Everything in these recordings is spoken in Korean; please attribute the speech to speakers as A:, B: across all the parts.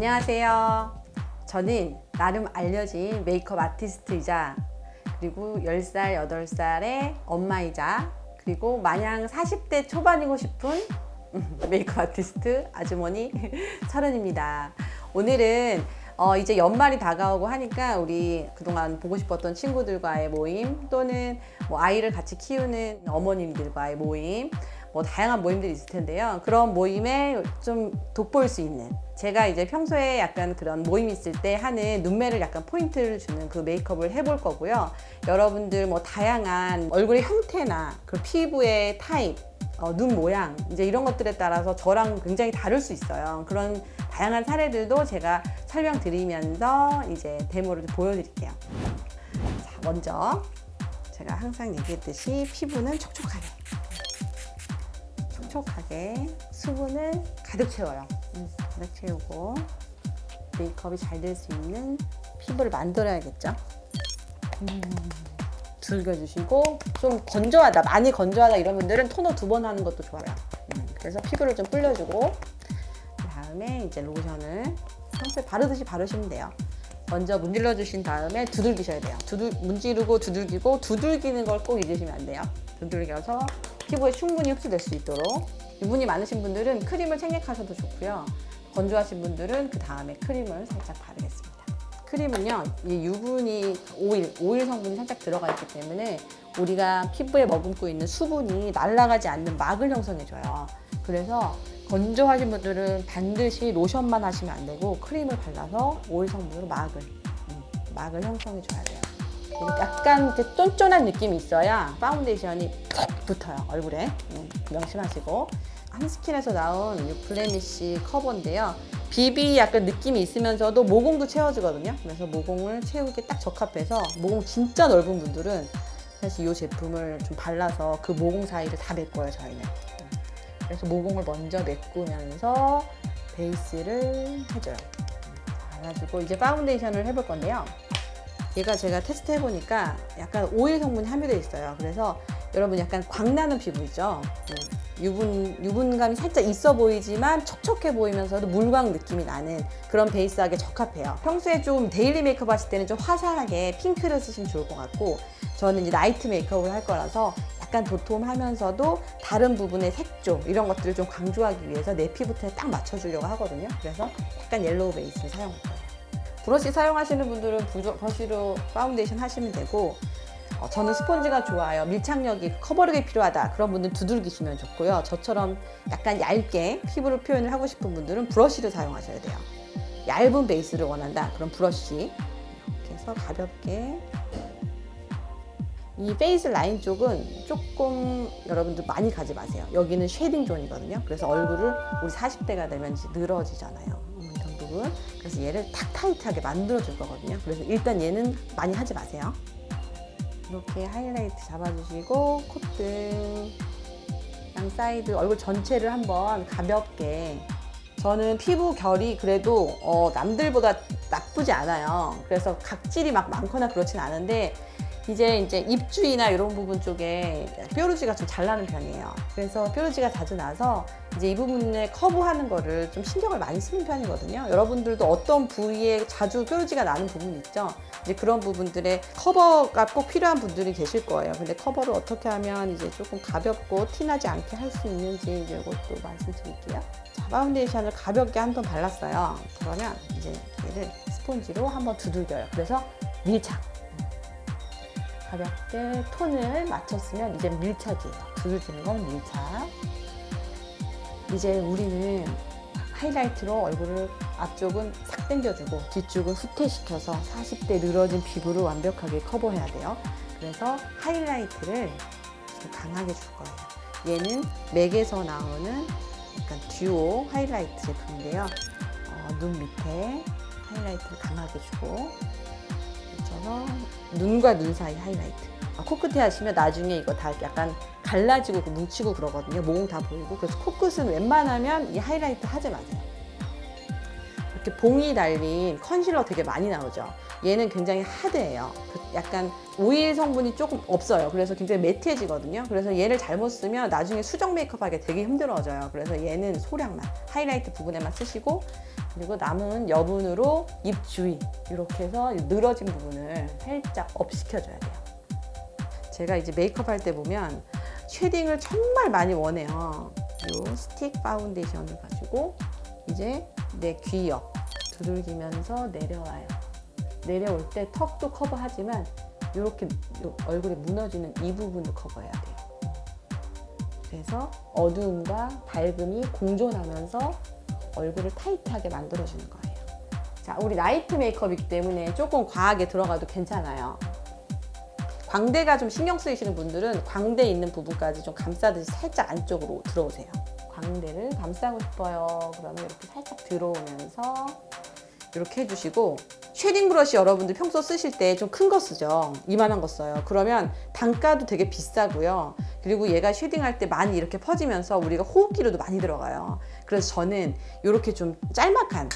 A: 안녕하세요. 저는 나름 알려진 메이크업 아티스트이자 그리고 10살, 8살의 엄마이자 그리고 마냥 40대 초반이고 싶은 메이크업 아티스트 아주머니 철은입니다. 오늘은 이제 연말이 다가오고 하니까 우리 그동안 보고 싶었던 친구들과의 모임 또는 뭐 아이를 같이 키우는 어머님들과의 모임 다양한 모임들이 있을 텐데요. 그런 모임에 좀 돋보일 수 있는 제가 이제 평소에 약간 그런 모임 있을 때 하는 눈매를 약간 포인트를 주는 그 메이크업을 해볼 거고요. 여러분들 다양한 얼굴의 형태나 그 피부의 타입 눈 모양 이제 이런 것들에 따라서 저랑 굉장히 다를 수 있어요. 그런 다양한 사례들도 제가 설명드리면서 이제 데모를 좀 보여드릴게요. 자, 먼저 제가 항상 얘기했듯이 피부는 촉촉하게 수분을 가득 채워요. 가득 채우고 메이크업이 잘 될 수 있는 피부를 만들어야겠죠. 즐겨주시고 좀 건조하다, 많이 건조하다 이런 분들은 토너 2번 하는 것도 좋아요. 그래서 피부를 좀 불려주고 그 다음에 이제 로션을 평소에 바르듯이 바르시면 돼요. 먼저 문질러 주신 다음에 두들기셔야 돼요. 문지르고 두들기고 두들기는 걸 꼭 잊으시면 안 돼요. 두들겨서 피부에 충분히 흡수될 수 있도록. 유분이 많으신 분들은 크림을 생략하셔도 좋고요. 건조하신 분들은 그 다음에 크림을 살짝 바르겠습니다. 크림은요, 이 유분이 오일 성분이 살짝 들어가 있기 때문에 우리가 피부에 머금고 있는 수분이 날아가지 않는 막을 형성해줘요. 그래서 건조하신 분들은 반드시 로션만 하시면 안 되고 크림을 발라서 오일 성분으로 막을 형성해줘야 돼요. 약간 이렇게 쫀쫀한 느낌이 있어야 파운데이션이 푹 붙어요, 얼굴에. 명심하시고. 한스킨에서 나온 블레미쉬 커버인데요. 비비 약간 느낌이 있으면서도 모공도 채워주거든요. 그래서 모공을 채우기 딱 적합해서 모공 진짜 넓은 분들은 사실 이 제품을 좀 발라서 그 모공 사이를 다 메꿔요, 저희는. 그래서 모공을 먼저 메꾸면서 베이스를 해줘요. 발라주고 이제 파운데이션을 해볼 건데요. 얘가 제가 테스트 해보니까 약간 오일 성분이 함유되어 있어요. 그래서 여러분 약간 광나는 피부 있죠? 유분감이 살짝 있어 보이지만 촉촉해 보이면서도 물광 느낌이 나는 그런 베이스하게 적합해요. 평소에 좀 데일리 메이크업 하실 때는 좀 화사하게 핑크를 쓰시면 좋을 것 같고, 저는 이제 나이트 메이크업을 할 거라서 약간 도톰하면서도 다른 부분의 색조 이런 것들을 좀 강조하기 위해서 내 피부톤에 딱 맞춰주려고 하거든요. 그래서 약간 옐로우 베이스를 사용할 거예요. 브러쉬 사용하시는 분들은 브러쉬로 파운데이션 하시면 되고, 저는 스펀지가 좋아요. 밀착력이 커버력이 필요하다 그런 분들은 두들기시면 좋고요. 저처럼 약간 얇게 피부를 표현을 하고 싶은 분들은 브러쉬를 사용하셔야 돼요. 얇은 베이스를 원한다 그럼 브러쉬 이렇게 해서 가볍게. 이 페이스 라인 쪽은 조금 여러분들 많이 가지 마세요. 여기는 쉐딩 존이거든요. 그래서 얼굴을 우리 40대가 되면 이제 늘어지잖아요. 이 부분. 그래서 얘를 탁 타이트하게 만들어 줄 거거든요. 그래서 일단 얘는 많이 하지 마세요. 이렇게 하이라이트 잡아주시고 콧등, 양 사이드, 얼굴 전체를 한번 가볍게. 저는 피부 결이 그래도 남들보다 나쁘지 않아요. 그래서 각질이 막 많거나 그렇진 않은데 이제 입 주위나 이런 부분 쪽에 뾰루지가 좀 잘 나는 편이에요. 그래서 뾰루지가 자주 나서 이제 이 부분에 커브하는 거를 좀 신경을 많이 쓰는 편이거든요. 여러분들도 어떤 부위에 자주 뾰루지가 나는 부분 있죠? 이제 그런 부분들의 커버가 꼭 필요한 분들이 계실 거예요. 근데 커버를 어떻게 하면 이제 조금 가볍고 티나지 않게 할 수 있는지 이제 이것도 말씀드릴게요. 자, 파운데이션을 가볍게 한 톤 발랐어요. 그러면 이제 얘를 스폰지로 한번 두들겨요. 그래서 밀착. 가볍게 톤을 맞췄으면 이제 밀착이에요. 두들기는 건 밀착. 이제 우리는 하이라이트로 얼굴을 앞쪽은 싹 당겨주고 뒤쪽은 후퇴시켜서 40대 늘어진 피부를 완벽하게 커버해야 돼요. 그래서 하이라이트를 좀 강하게 줄 거예요. 얘는 맥에서 나오는 약간 듀오 하이라이트 제품인데요. 눈 밑에 하이라이트를 강하게 주고 눈과 눈 사이 하이라이트. 코끝에 하시면 나중에 이거 다 약간 갈라지고 뭉치고 그러거든요. 모공 다 보이고. 그래서 코끝은 웬만하면 이 하이라이트 하지 마세요. 이렇게 이렇게 봉이 달린 컨실러 되게 많이 나오죠. 얘는 굉장히 하드해요. 약간 오일 성분이 조금 없어요. 그래서 굉장히 매트해지거든요. 그래서 얘를 잘못 쓰면 나중에 수정 메이크업 하기 되게 힘들어져요. 그래서 얘는 소량만, 하이라이트 부분에만 쓰시고, 그리고 남은 여분으로 입 주위 이렇게 해서 늘어진 부분을 살짝 업 시켜줘야 돼요. 제가 이제 메이크업 할 때 보면 쉐딩을 정말 많이 원해요. 이 스틱 파운데이션을 가지고 이제 내 귀 옆 두들기면서 내려와요. 내려올 때 턱도 커버하지만 이렇게 얼굴에 무너지는 이 부분도 커버해야 돼요. 그래서 어두움과 밝음이 공존하면서 얼굴을 타이트하게 만들어주는 거예요. 자, 우리 나이트 메이크업이기 때문에 조금 과하게 들어가도 괜찮아요. 광대가 좀 신경 쓰이시는 분들은 광대 있는 부분까지 좀 감싸듯이 살짝 안쪽으로 들어오세요. 광대를 감싸고 싶어요. 그러면 이렇게 살짝 들어오면서 이렇게 해주시고, 쉐딩 브러쉬 여러분들 평소 쓰실 때 좀 큰 거 쓰죠. 이만한 거 써요. 그러면 단가도 되게 비싸고요. 그리고 얘가 쉐딩할 때 많이 이렇게 퍼지면서 우리가 호흡기로도 많이 들어가요. 그래서 저는 이렇게 좀 짤막한,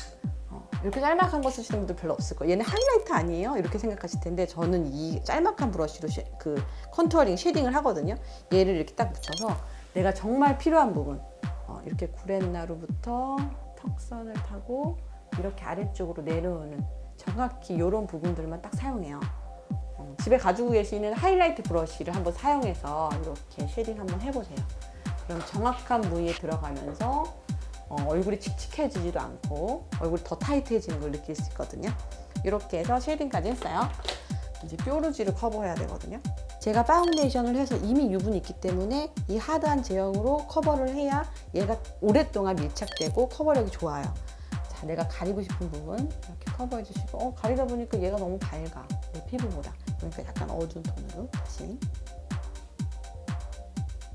A: 이렇게 짤막한 거 쓰시는 분들 별로 없을 거예요. 얘는 하이라이트 아니에요? 이렇게 생각하실 텐데 저는 이 짤막한 브러쉬로 컨투어링, 쉐딩을 하거든요. 얘를 이렇게 딱 묻혀서 내가 정말 필요한 부분, 이렇게 구렛나루부터 턱선을 타고 이렇게 아래쪽으로 내려오는 정확히 이런 부분들만 딱 사용해요. 집에 가지고 계시는 하이라이트 브러쉬를 한번 사용해서 이렇게 쉐딩 한번 해보세요. 그럼 정확한 부위에 들어가면서 얼굴이 칙칙해지지도 않고 얼굴이 더 타이트해지는 걸 느낄 수 있거든요. 이렇게 해서 쉐딩까지 했어요. 이제 뾰루지를 커버해야 되거든요. 제가 파운데이션을 해서 이미 유분이 있기 때문에 이 하드한 제형으로 커버를 해야 얘가 오랫동안 밀착되고 커버력이 좋아요. 자, 내가 가리고 싶은 부분 이렇게 커버해 주시고, 가리다 보니까 얘가 너무 밝아, 내 피부보다. 그러니까 약간 어두운 톤으로 다시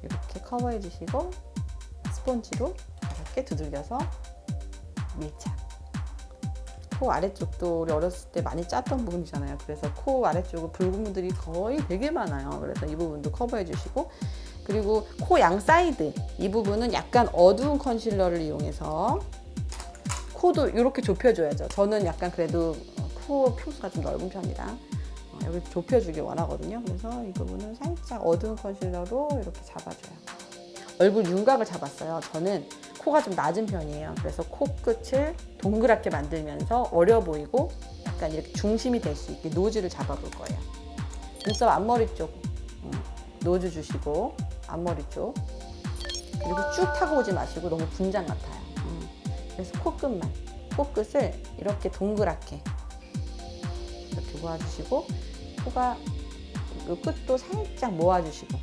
A: 이렇게 커버해 주시고, 스펀지로 이렇게 두들겨서 밀착. 코 아래쪽도 우리 어렸을 때 많이 짰던 부분이잖아요. 그래서 코 아래쪽은 붉은 분들이 거의 되게 많아요. 그래서 이 부분도 커버해 주시고, 그리고 코 양 사이드 이 부분은 약간 어두운 컨실러를 이용해서 코도 이렇게 좁혀줘야죠. 저는 약간 그래도 코 평수가 좀 넓은 편이라 여기 좁혀주길 원하거든요. 그래서 이 부분은 살짝 어두운 컨실러로 이렇게 잡아줘요. 얼굴 윤곽을 잡았어요. 저는 코가 좀 낮은 편이에요. 그래서 코끝을 동그랗게 만들면서 어려 보이고 약간 이렇게 중심이 될 수 있게 노즈를 잡아볼 거예요. 눈썹 앞머리 쪽 노즈 주시고, 앞머리 쪽, 그리고 쭉 타고 오지 마시고 너무 분장 같아요. 그래서 코끝만, 코끝을 이렇게 동그랗게 이렇게 모아주시고, 코가 이 끝도 살짝 모아주시고,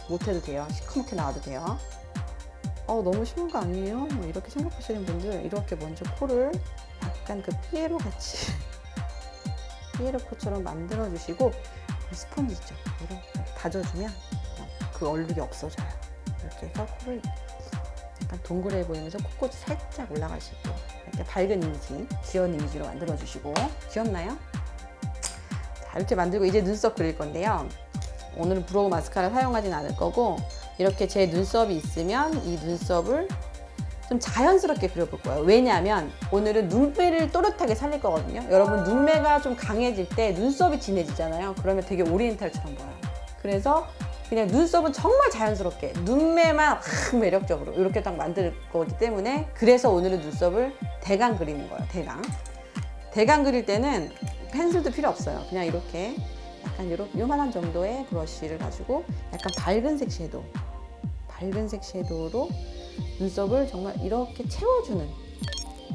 A: 못해도 돼요. 시커멓게 나와도 돼요. 너무 쉬운 거 아니에요? 뭐 이렇게 생각하시는 분들, 이렇게 먼저 코를 약간 그 피에로 같이 피에로 코처럼 만들어 주시고, 스펀지 있죠? 이렇게 다져주면 그 얼룩이 없어져요. 이렇게 해서 코를 약간 동그래 보이면서 코끝이 살짝 올라갈 수 있고, 이렇게 밝은 이미지, 귀여운 이미지로 만들어 주시고. 귀엽나요? 자, 이렇게 만들고 이제 눈썹 그릴 건데요. 오늘은 브로우 마스카라 사용하진 않을 거고, 이렇게 제 눈썹이 있으면 이 눈썹을 좀 자연스럽게 그려볼 거예요. 왜냐하면 오늘은 눈매를 또렷하게 살릴 거거든요. 여러분, 눈매가 좀 강해질 때 눈썹이 진해지잖아요. 그러면 되게 오리엔탈처럼 보여요. 그래서 그냥 눈썹은 정말 자연스럽게, 눈매만 확 매력적으로 이렇게 딱 만들 거기 때문에, 그래서 오늘은 눈썹을 대강 그리는 거예요. 대강 그릴 때는 펜슬도 필요 없어요. 그냥 이렇게 약간 요만한 정도의 브러쉬를 가지고 약간 밝은색 섀도우로 눈썹을 정말 이렇게 채워주는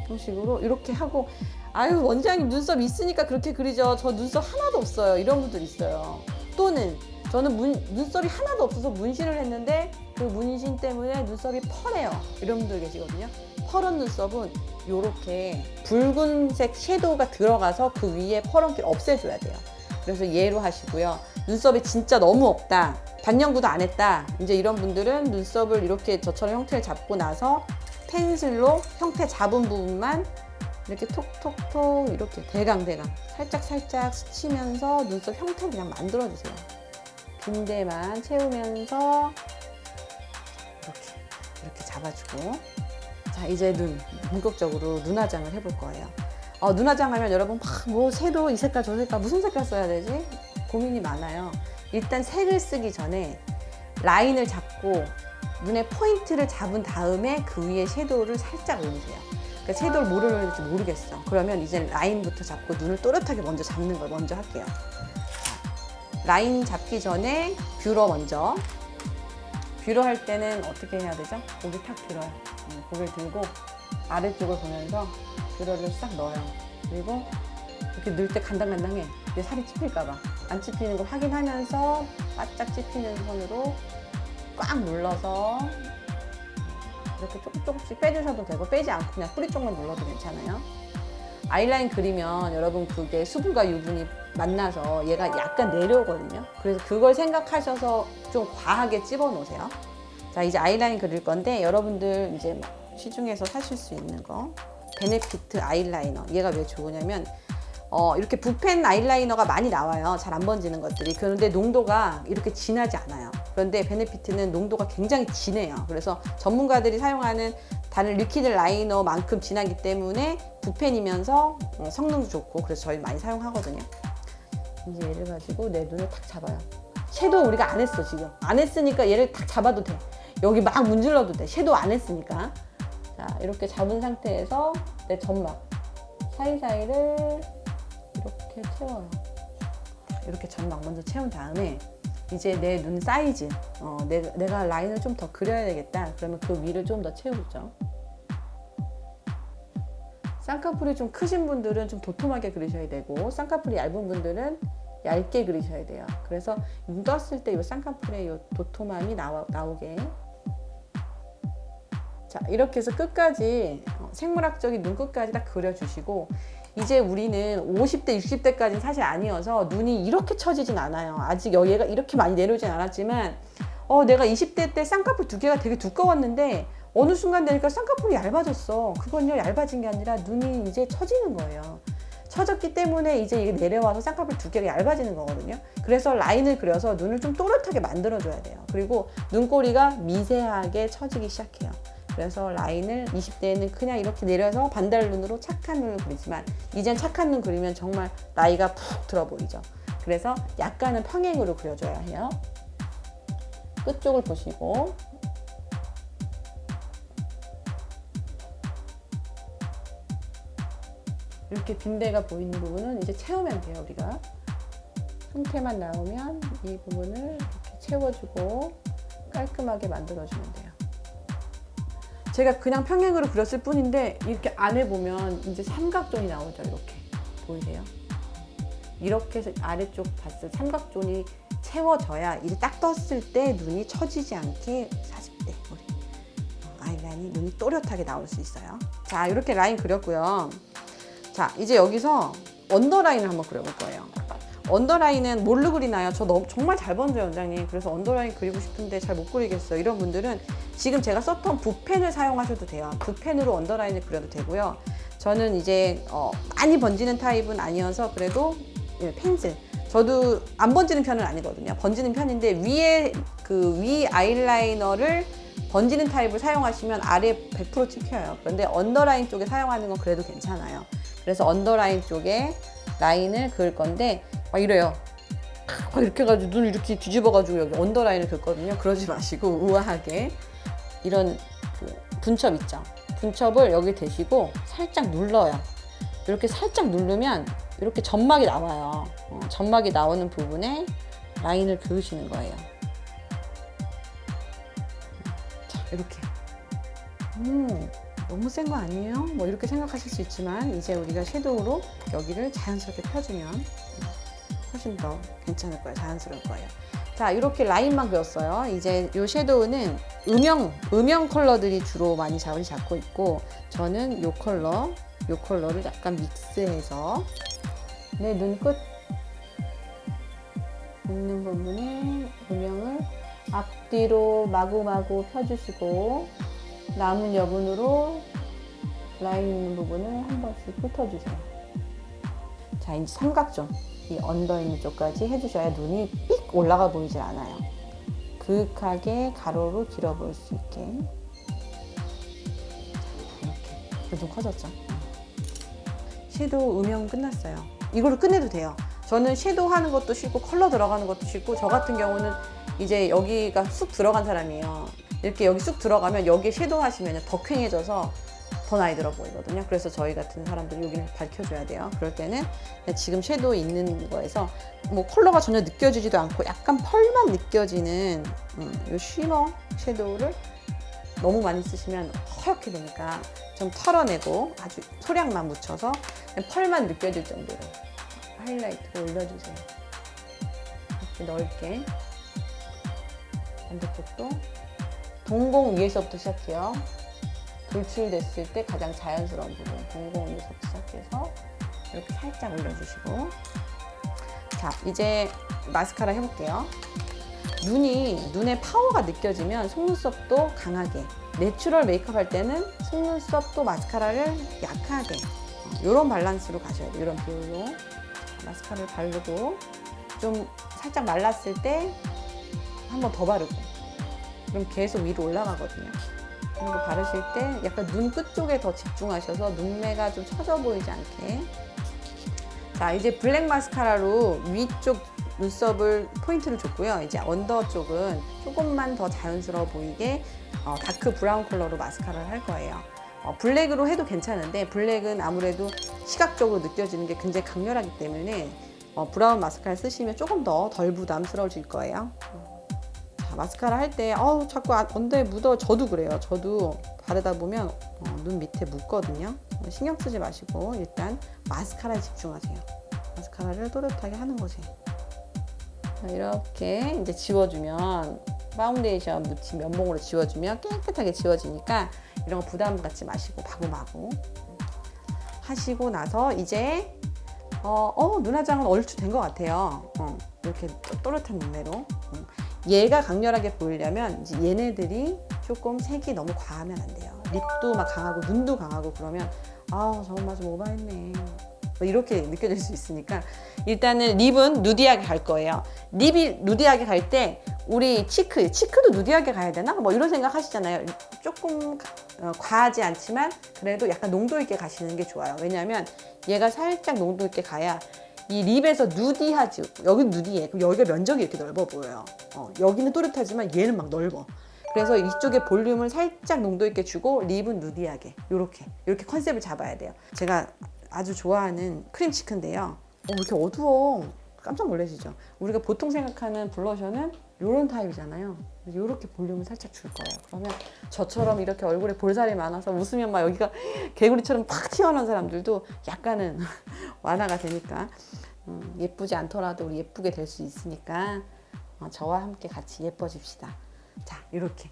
A: 형식으로 이렇게 하고, 아유, 원장님 눈썹 있으니까 그렇게 그리죠. 저 눈썹 하나도 없어요. 이런 분들 있어요. 또는 저는 눈썹이 하나도 없어서 문신을 했는데 그 문신 때문에 눈썹이 펄해요. 이런 분들 계시거든요. 펄은 눈썹은 이렇게 붉은색 섀도우가 들어가서 그 위에 펄은기를 없애줘야 돼요. 그래서 얘로 하시고요. 눈썹이 진짜 너무 없다, 반영구도 안 했다, 이제 이런 분들은 눈썹을 이렇게 저처럼 형태를 잡고 나서 펜슬로 형태 잡은 부분만 이렇게 톡톡톡 이렇게 대강 살짝 스치면서 눈썹 형태를 그냥 만들어주세요. 빈대만 채우면서 이렇게 잡아주고. 자, 자, 이제 본격적으로 눈화장을 해볼 거예요. 눈화장 하면 여러분 뭐 섀도우 이 색깔 저 색깔 무슨 색깔 써야 되지? 고민이 많아요. 일단 색을 쓰기 전에 라인을 잡고 눈에 포인트를 잡은 다음에 그 위에 섀도우를 살짝 올리세요. 그러니까 섀도우를 뭐를 올릴지 모르겠어. 그러면 이제 라인부터 잡고 눈을 또렷하게 먼저 잡는 걸 먼저 할게요. 자, 라인 잡기 전에 뷰러 먼저. 뷰러 할 때는 어떻게 해야 되죠? 고개 탁 들어요. 고개를 들고 아래쪽을 보면서 뷰러를 싹 넣어요. 그리고 이렇게 넣을 때 간당간당해. 내 살이 찝힐까봐. 안 찝히는 걸 확인하면서 바짝 찝히는 손으로 꽉 눌러서 이렇게 조금씩 빼주셔도 되고, 빼지 않고 그냥 뿌리 쪽만 눌러도 괜찮아요. 아이라인 그리면 여러분 그게 수분과 유분이 만나서 얘가 약간 내려오거든요. 그래서 그걸 생각하셔서 좀 과하게 찝어 놓으세요. 자, 이제 아이라인 그릴 건데 여러분들 이제 시중에서 사실 수 있는 거 베네피트 아이라이너. 얘가 왜 좋으냐면 이렇게 붓펜 아이라이너가 많이 나와요. 잘 안 번지는 것들이. 그런데 농도가 이렇게 진하지 않아요. 그런데 베네피트는 농도가 굉장히 진해요. 그래서 전문가들이 사용하는 다른 리퀴드 라이너만큼 진하기 때문에 붓펜이면서 성능도 좋고, 그래서 저희 많이 사용하거든요. 이제 얘를 가지고 내 눈을 탁 잡아요. 섀도우 우리가 안 했어. 지금 안 했으니까 얘를 탁 잡아도 돼. 여기 막 문질러도 돼. 섀도우 안 했으니까. 자, 이렇게 잡은 상태에서 내 점막 사이사이를 이렇게 채워요. 이렇게 점막 먼저 채운 다음에 이제 내 눈 사이즈, 내가 라인을 좀 더 그려야 되겠다. 그러면 그 위를 좀 더 채우죠. 쌍꺼풀이 좀 크신 분들은 좀 도톰하게 그리셔야 되고, 쌍꺼풀이 얇은 분들은 얇게 그리셔야 돼요. 그래서 눈 떴을 때 이 쌍꺼풀의 이 도톰함이 나오게. 자, 이렇게 해서 끝까지 생물학적인 눈 끝까지 다 그려주시고, 이제 우리는 50대, 60대까지는 사실 아니어서 눈이 이렇게 처지진 않아요. 아직 얘가 이렇게 많이 내려오진 않았지만, 내가 20대 때 쌍꺼풀 두 개가 되게 두꺼웠는데 어느 순간 되니까 쌍꺼풀이 얇아졌어. 그건요, 얇아진 게 아니라 눈이 이제 처지는 거예요. 처졌기 때문에 이제 이게 내려와서 쌍꺼풀 두 개가 얇아지는 거거든요. 그래서 라인을 그려서 눈을 좀 또렷하게 만들어줘야 돼요. 그리고 눈꼬리가 미세하게 처지기 시작해요. 그래서 라인을 20대에는 그냥 이렇게 내려서 반달 눈으로 착한 눈을 그리지만, 이젠 착한 눈 그리면 정말 나이가 푹 들어 보이죠. 그래서 약간은 평행으로 그려줘야 해요. 끝쪽을 보시고, 이렇게 빈대가 보이는 부분은 이제 채우면 돼요. 우리가 형태만 나오면 이 부분을 이렇게 채워주고 깔끔하게 만들어주면 돼요. 제가 그냥 평행으로 그렸을 뿐인데 이렇게 안에 보면 이제 삼각존이 나오죠. 이렇게 보이세요? 이렇게 해서 아래쪽 봤을 삼각존이 채워져야 이제 딱 떴을 때 눈이 처지지 않게 40대 우리 아이라인이 눈이 또렷하게 나올 수 있어요. 자, 이렇게 라인 그렸고요. 자, 이제 여기서 언더라인을 한번 그려볼 거예요. 언더라인은 뭘로 그리나요? 저 정말 잘 번져요, 원장님. 그래서 언더라인 그리고 싶은데 잘 못 그리겠어요. 이런 분들은 지금 제가 썼던 붓펜을 사용하셔도 돼요. 붓펜으로 언더라인을 그려도 되고요. 저는 이제 많이 번지는 타입은 아니어서 그래도 펜슬. 저도 안 번지는 편은 아니거든요. 번지는 편인데 위에 그 위 아이라이너를 번지는 타입을 사용하시면 아래 100% 찍혀요. 그런데 언더라인 쪽에 사용하는 건 그래도 괜찮아요. 그래서 언더라인 쪽에 라인을 그을 건데 막 이래요. 막 이렇게 해가지고 눈을 이렇게 뒤집어가지고 여기 언더라인을 긋거든요. 그러지 마시고 우아하게 이런 그 분첩 있죠. 분첩을 여기 대시고 살짝 눌러요. 이렇게 살짝 누르면 이렇게 점막이 나와요. 점막이 나오는 부분에 라인을 그으시는 거예요. 자, 이렇게. 너무 센 거 아니에요? 뭐 이렇게 생각하실 수 있지만 이제 우리가 섀도우로 여기를 자연스럽게 펴주면 훨씬 더 괜찮을 거예요. 자연스러울 거예요. 자, 이렇게 라인만 그렸어요. 이제 이 섀도우는 음영 컬러들이 주로 많이 자리 잡고 있고, 저는 이 컬러를 약간 믹스해서 내 눈끝 있는 부분에 음영을 앞뒤로 마구마구 펴주시고, 남은 여분으로 라인 있는 부분을 한 번씩 훑어주세요. 자, 이제 삼각존, 이 언더 있는 쪽까지 해주셔야 눈이 삑 올라가 보이질 않아요. 그윽하게 가로로 길어 보일 수 있게. 좀 커졌죠. 섀도우 음영 끝났어요. 이걸로 끝내도 돼요. 저는 섀도우 하는 것도 쉽고 컬러 들어가는 것도 쉽고, 저 같은 경우는 이제 여기가 쑥 들어간 사람이에요. 이렇게 여기 쑥 들어가면 여기에 섀도우 하시면 더 퀭해져서 더 나이 들어 보이거든요. 그래서 저희 같은 사람들은 여기를 밝혀줘야 돼요. 그럴 때는 지금 섀도우 있는 거에서 뭐 컬러가 전혀 느껴지지도 않고 약간 펄만 느껴지는 이 쉬머 섀도우를 너무 많이 쓰시면 허옇게 되니까 좀 털어내고 아주 소량만 묻혀서 펄만 느껴질 정도로 하이라이트를 올려주세요. 이렇게 넓게. 반대쪽도 동공 위에서부터 시작해요. 돌출됐을 때 가장 자연스러운 부분, 동공 위에서부터 시작해서 이렇게 살짝 올려주시고. 자, 이제 마스카라 해볼게요. 눈에 파워가 느껴지면 속눈썹도 강하게, 내추럴 메이크업 할 때는 속눈썹도 마스카라를 약하게, 이런 밸런스로 가셔야 돼요. 이런 비율로. 마스카라를 바르고 좀 살짝 말랐을 때 한 번 더 바르고, 그럼 계속 위로 올라가거든요. 그리고 바르실 때 약간 눈 끝 쪽에 더 집중하셔서 눈매가 좀 처져 보이지 않게. 자, 이제 블랙 마스카라로 위쪽 눈썹을 포인트를 줬고요. 이제 언더 쪽은 조금만 더 자연스러워 보이게 다크 브라운 컬러로 마스카라를 할 거예요. 블랙으로 해도 괜찮은데, 블랙은 아무래도 시각적으로 느껴지는 게 굉장히 강렬하기 때문에 브라운 마스카라 쓰시면 조금 더 덜 부담스러워질 거예요. 자, 마스카라 할 때 자꾸 언더에 묻어. 저도 그래요. 저도 바르다 보면 눈 밑에 묻거든요. 신경 쓰지 마시고 일단 마스카라에 집중하세요. 마스카라를 또렷하게 하는 거지. 이렇게 이제 지워주면, 파운데이션 묻힌 면봉으로 지워주면 깨끗하게 지워지니까 이런 거 부담 갖지 마시고 마구마구 하시고 나서 이제 눈화장은 얼추 된 것 같아요. 이렇게 또렷한 눈매로. 얘가 강렬하게 보이려면 이제 얘네들이 조금 색이 너무 과하면 안 돼요. 립도 막 강하고 눈도 강하고 그러면 저건 좀 오버했네, 이렇게 느껴질 수 있으니까 일단은 립은 누디하게 갈 거예요. 립이 누디하게 갈 때 우리 치크도 누디하게 가야 되나? 뭐 이런 생각 하시잖아요. 조금 과하지 않지만 그래도 약간 농도 있게 가시는 게 좋아요. 왜냐하면 얘가 살짝 농도 있게 가야 이 립에서 누디하지. 여기는 누디해. 그럼 여기가 면적이 이렇게 넓어 보여요. 여기는 또렷하지만 얘는 막 넓어. 그래서 이쪽에 볼륨을 살짝 농도 있게 주고 립은 누디하게, 이렇게 컨셉을 잡아야 돼요. 제가 아주 좋아하는 크림치크인데요. 왜 이렇게 어두워? 깜짝 놀라시죠? 우리가 보통 생각하는 블러셔는 이런 타입이잖아요. 이렇게 볼륨을 살짝 줄 거예요. 그러면 저처럼 이렇게 얼굴에 볼살이 많아서 웃으면 막 여기가 개구리처럼 팍 튀어나온 사람들도 약간은 완화가 되니까 예쁘지 않더라도 우리 예쁘게 될 수 있으니까 저와 함께 같이 예뻐집시다. 자, 이렇게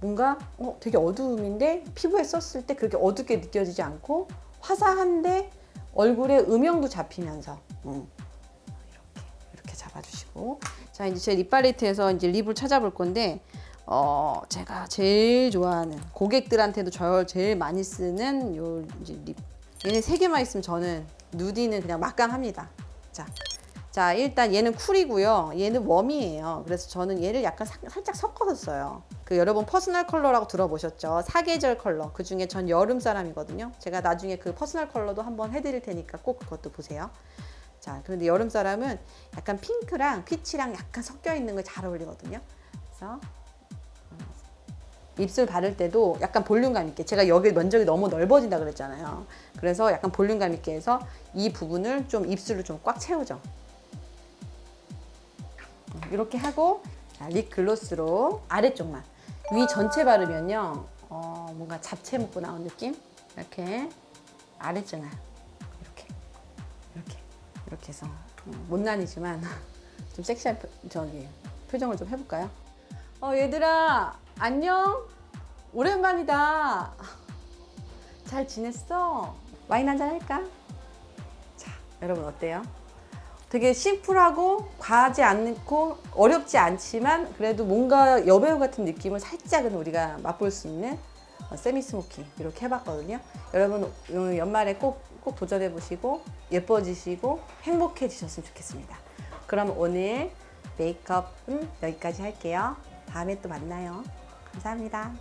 A: 뭔가 되게 어두움인데 피부에 썼을 때 그렇게 어둡게 느껴지지 않고 화사한데 얼굴에 음영도 잡히면서 이렇게 잡아주시고. 자, 이제 제 립 팔레트에서 이제 립을 찾아볼 건데 제가 제일 좋아하는, 고객들한테도 저 제일 많이 쓰는 요 이제 립. 얘네 3개만 있으면 저는 누디는 그냥 막강합니다. 자, 일단 얘는 쿨이고요. 얘는 웜이에요. 그래서 저는 얘를 약간 살짝 섞어서 써요. 여러분 퍼스널 컬러라고 들어보셨죠? 사계절 컬러. 그 중에 전 여름 사람이거든요. 제가 나중에 그 퍼스널 컬러도 한번 해드릴 테니까 꼭 그것도 보세요. 자, 그런데 여름 사람은 약간 핑크랑 피치랑 약간 섞여 있는 거 잘 어울리거든요. 그래서 입술 바를 때도 약간 볼륨감 있게, 제가 여기 면적이 너무 넓어진다 그랬잖아요. 그래서 약간 볼륨감 있게 해서 이 부분을 좀 입술을 좀 꽉 채우죠. 이렇게 하고, 자, 립 글로스로 아래쪽만, 위 전체 바르면요 뭔가 잡채 먹고 나온 느낌. 이렇게 아래쪽만 이렇게 해서 못난이지만 좀 섹시한 표정을 좀 해볼까요? 얘들아 안녕, 오랜만이다. 잘 지냈어? 와인 한잔 할까? 자, 여러분 어때요? 되게 심플하고 과하지 않고 어렵지 않지만 그래도 뭔가 여배우 같은 느낌을 살짝은 우리가 맛볼 수 있는 세미 스모키 이렇게 해봤거든요. 여러분 연말에 꼭 도전해보시고 예뻐지시고 행복해지셨으면 좋겠습니다. 그럼 오늘 메이크업은 여기까지 할게요. 다음에 또 만나요. 감사합니다.